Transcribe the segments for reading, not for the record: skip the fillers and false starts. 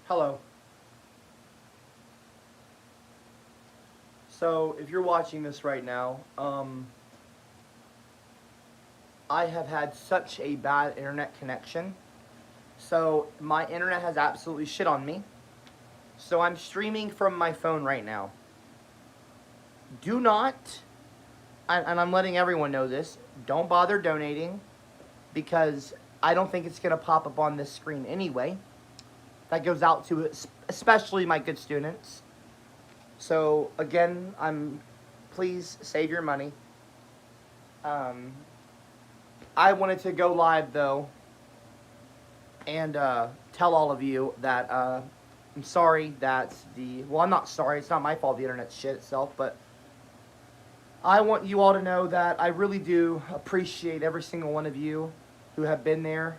Hello. So, if you're watching this right now, I have had such a bad internet connection. So, my internet has absolutely shit on me. So, I'm streaming from my phone right now. Do not, and I'm letting everyone know this, don't bother donating because I don't think it's going to pop up on this screen anyway. That goes out to especially my good students. So, again, please save your money. Um, I wanted to go live though and tell all of you that I'm sorry that well, I'm not sorry, it's not my fault the internet's shit itself, but I want you all to know that I really do appreciate every single one of you who have been there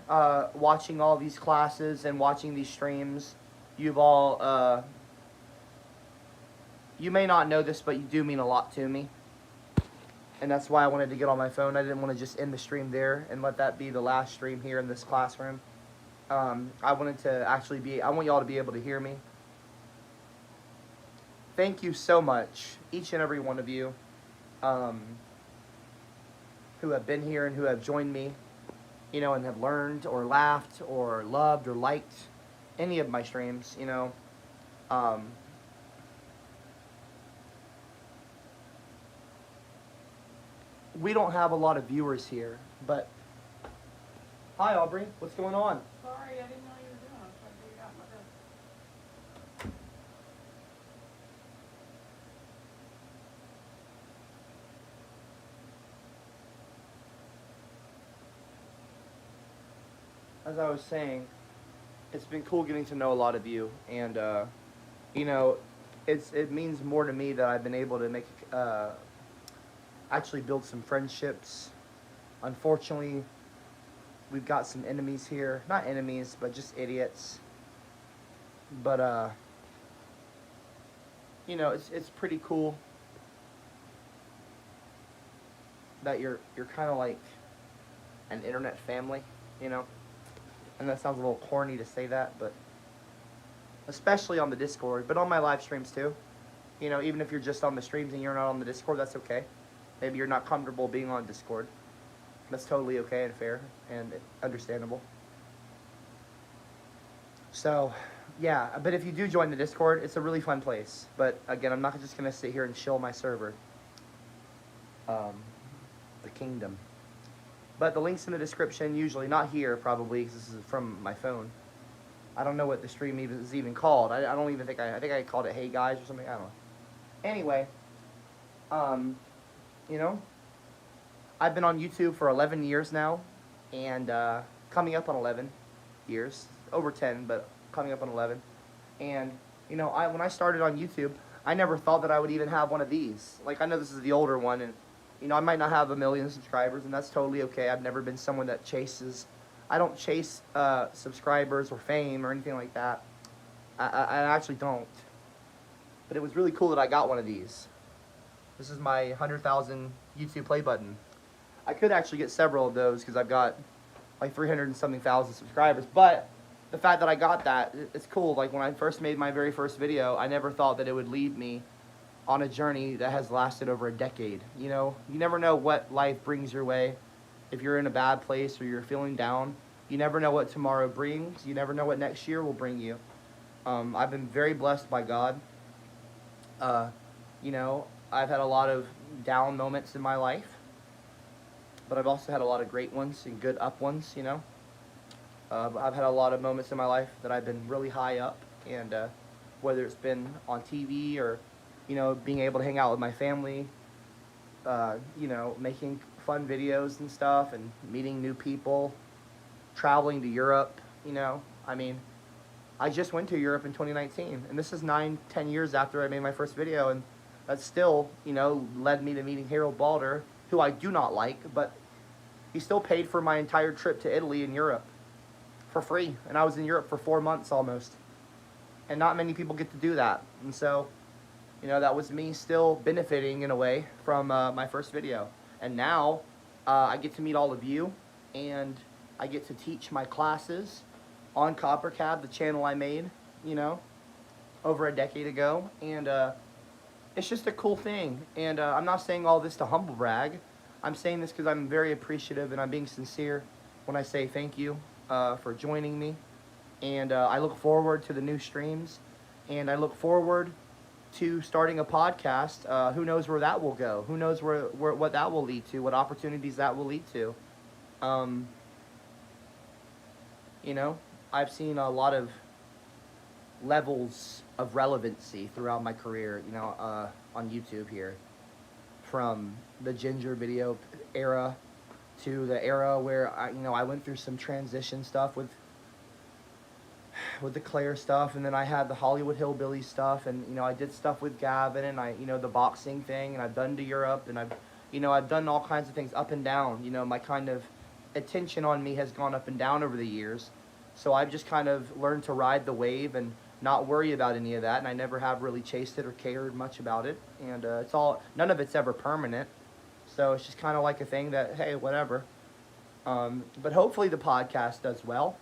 watching all these classes and watching these streams. You've all, you may not know this, but you do mean a lot to me. And that's why I wanted to get on my phone. I didn't want to just end the stream there and let that be the last stream here in this classroom. I wanted to actually I want y'all to be able to hear me. Thank you so much, each and every one of you who have been here and who have joined me, you know, and have learned or laughed or loved or liked any of my streams, you know. We don't have a lot of viewers here, but hi Aubrey, what's going on? Sorry, I didn't know you were doing it. I was trying to figure out my As I was saying, it's been cool getting to know a lot of you, and you know, it means more to me that I've been able to make actually build some friendships. Unfortunately, we've got some enemies here. Not enemies, but just idiots. But you know, it's pretty cool that you're kind of like an internet family, you know. And that sounds a little corny to say that, but especially on the Discord, but on my live streams too. You know, even if you're just on the streams and you're not on the Discord, that's okay. Maybe you're not comfortable being on Discord. That's totally okay and fair and understandable. So, yeah, but if you do join the Discord, it's a really fun place. But again, I'm not just going to sit here and shill my server. The kingdom. But the link's in the description, usually. Not here, probably, because this is from my phone. I don't know what the stream is even called. I don't even think I think I called it Hey Guys or something. I don't know. Anyway, you know, I've been on YouTube for 11 years now, and coming up on 11 years, over 10, but coming up on 11. And you know, when I started on YouTube, I never thought that I would even have one of these. Like, I know this is the older one, and you know, I might not have 1 million subscribers, and that's totally okay. I've never been someone that chases. I don't chase subscribers or fame or anything like that. I actually don't. But it was really cool that I got one of these. This is my 100,000 YouTube play button. I could actually get several of those because I've got like 300 and something thousand subscribers. But the fact that I got that, it's cool. Like when I first made my very first video, I never thought that it would lead me on a journey that has lasted over a decade. You know, you never know what life brings your way. If you're in a bad place or you're feeling down, you never know what tomorrow brings. You never know what next year will bring you. I've been very blessed by God. You know, I've had a lot of down moments in my life, but I've also had a lot of great ones and good up ones, you know. I've had a lot of moments in my life that I've been really high up, and whether it's been on TV or, you know, being able to hang out with my family, you know, making fun videos and stuff, and meeting new people, traveling to Europe, you know. I mean, I just went to Europe in 2019, and this is 9-10 years after I made my first video, and that still, you know, led me to meeting Harold Balder, who I do not like, but he still paid for my entire trip to Italy and Europe for free, and I was in Europe for 4 months almost, and not many people get to do that, and so, you know, that was me still benefiting in a way from my first video, and now I get to meet all of you, and I get to teach my classes on CopperCab, the channel I made you know, over a decade ago, and it's just a cool thing. And I'm not saying all this to humble brag. I'm saying this because I'm very appreciative and I'm being sincere when I say thank you for joining me. And I look forward to the new streams, and I look forward to starting a podcast. Who knows where that will go? Who knows where what that will lead to? What opportunities that will lead to? Um, you know, I've seen a lot of levels of relevancy throughout my career. On YouTube here, from the ginger video era to the era where I went through some transition stuff with the Claire stuff, and then I had the Hollywood Hillbilly stuff, and I did stuff with Gavin, and the boxing thing, and I've done to Europe, and I've done all kinds of things up and down. My kind of attention on me has gone up and down over the years, so I've just kind of learned to ride the wave and not worry about any of that, and I never have really chased it or cared much about it, and none of it's ever permanent, so it's just kind of like a thing that, hey, whatever. But hopefully the podcast does well.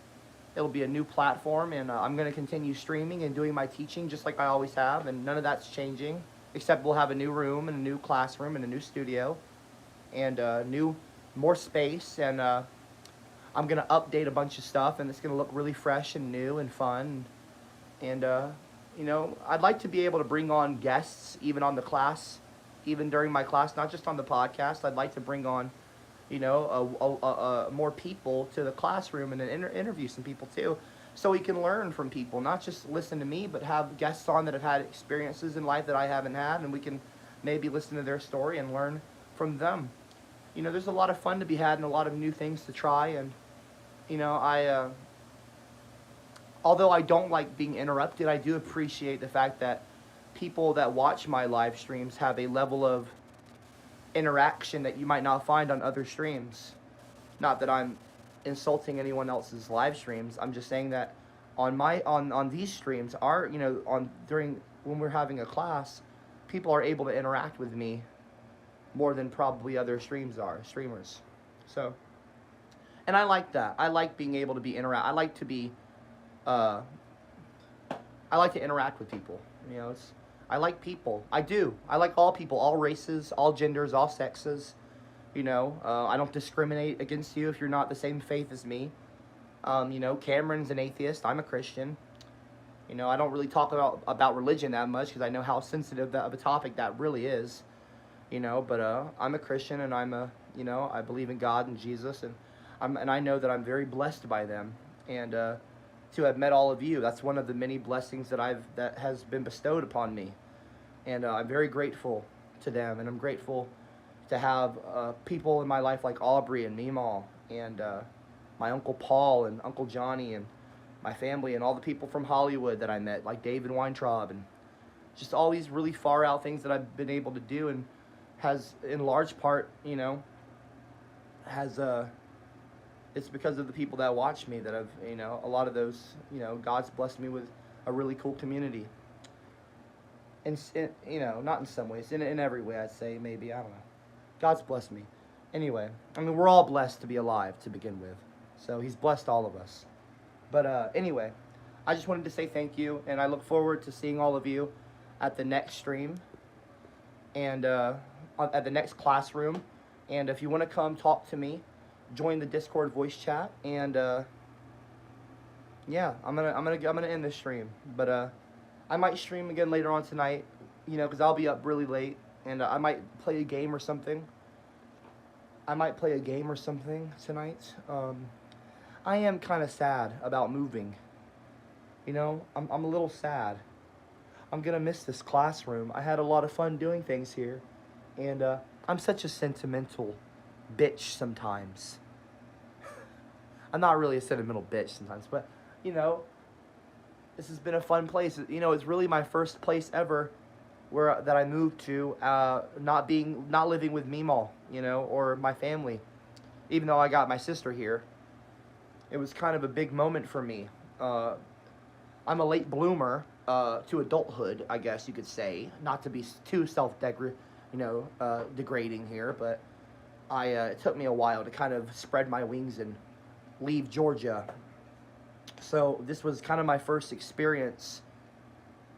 It'll be a new platform, and I'm going to continue streaming and doing my teaching just like I always have, and none of that's changing, except we'll have a new room and a new classroom and a new studio and more space, and I'm going to update a bunch of stuff, and it's going to look really fresh and new and fun. And, I'd like to be able to bring on guests even on the class, even during my class, not just on the podcast. I'd like to bring on more people to the classroom and then interview some people too, so we can learn from people, not just listen to me, but have guests on that have had experiences in life that I haven't had, and we can maybe listen to their story and learn from them. There's a lot of fun to be had and a lot of new things to try, and although I don't like being interrupted, I do appreciate the fact that people that watch my live streams have a level of interaction that you might not find on other streams. Not that I'm insulting anyone else's live streams. I'm just saying that on these streams, during when we're having a class, people are able to interact with me more than probably other streamers. So, and I like that. I like being able to be I like to interact with people. I like people. I do. I like all people, all races, all genders, all sexes. I don't discriminate against you if you're not the same faith as me. Cameron's an atheist. I'm a Christian. I don't really talk about religion that much because I know how sensitive of a topic that really is. But I'm a Christian, and I believe in God and Jesus, and I know that I'm very blessed by them, and to have met all of you. That's one of the many blessings that has been bestowed upon me, and I'm very grateful to them, and I'm grateful to have people in my life like Aubrey and Meemaw and my Uncle Paul and Uncle Johnny and my family and all the people from Hollywood that I met, like David Weintraub, and just all these really far out things that I've been able to do, and has in large part, it's because of the people that watch me that have, a lot of those, God's blessed me with a really cool community. And, not in some ways, in every way, I'd say, maybe, I don't know. God's blessed me. Anyway, we're all blessed to be alive to begin with. So he's blessed all of us. But anyway, I just wanted to say thank you, and I look forward to seeing all of you at the next stream and at the next classroom. And if you want to come talk to me, join the Discord voice chat, and yeah, I'm gonna end this stream, but I might stream again later on tonight, because I'll be up really late, and I might play a game or something. Tonight. I am kind of sad about moving. I'm a little sad. I'm gonna miss this classroom. I had a lot of fun doing things here, and I'm such a sentimental bitch sometimes. I'm not really a sentimental bitch sometimes, but, this has been a fun place. It's really my first place ever that I moved to, not living with Meemaw, or my family, even though I got my sister here. It was kind of a big moment for me. I'm a late bloomer to adulthood, I guess you could say, not to be too degrading here, but it took me a while to kind of spread my wings and leave Georgia So this was kind of my first experience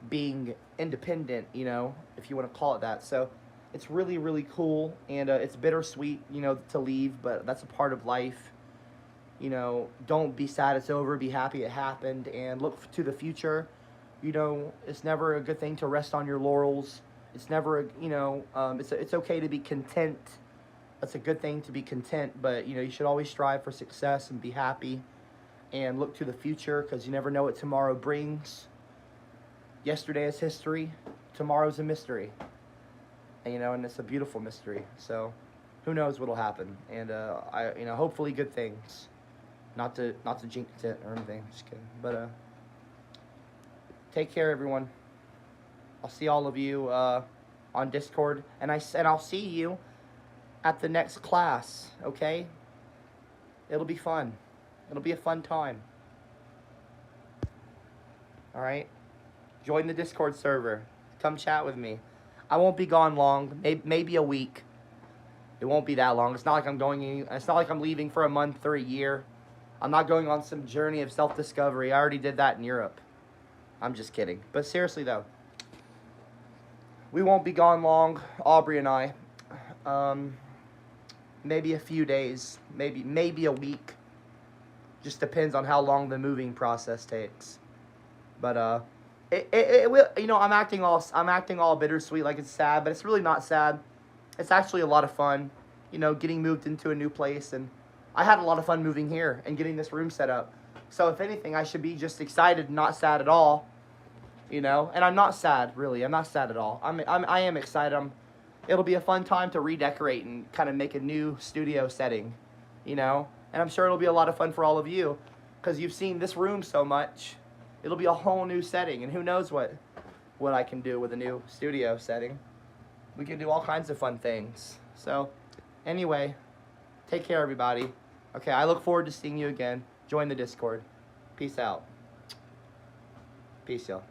being independent, you know, if you want to call it that. So it's really, really cool, and it's bittersweet, you know, to leave, but that's a part of life. You know, don't be sad it's over, be happy it happened, and look to the future. You know, it's never a good thing to rest on your laurels. It's never, it's okay to be content. It's a good thing to be content, but, you know, you should always strive for success and be happy and look to the future because you never know what tomorrow brings. Yesterday is history, tomorrow's a mystery. And, you know, and it's a beautiful mystery. So, who knows what'll happen? And hopefully good things. Not to jinx it or anything. Just kidding. But take care, everyone. I'll see all of you on Discord, and I'll see you at the next class. Okay? It'll be fun. It'll be a fun time. All right. Join the Discord server. Come chat with me. I won't be gone long. Maybe a week. It won't be that long. It's not like It's not like I'm leaving for a month or a year. I'm not going on some journey of self-discovery. I already did that in Europe. I'm just kidding. But seriously though, we won't be gone long, Aubrey and I. Maybe a few days. Maybe a week. Just depends on how long the moving process takes. But it will. You know, I'm acting all bittersweet, like it's sad, but it's really not sad. It's actually a lot of fun. You know, getting moved into a new place, and I had a lot of fun moving here and getting this room set up. So if anything, I should be just excited, not sad at all. You know, and I'm not sad, really. I'm not sad at all. I am excited. It'll be a fun time to redecorate and kind of make a new studio setting. You know, and I'm sure it'll be a lot of fun for all of you because you've seen this room so much. It'll be a whole new setting, and who knows what I can do with a new studio setting. We can do all kinds of fun things. So, anyway, take care, everybody. Okay, I look forward to seeing you again. Join the Discord. Peace out. Peace, y'all.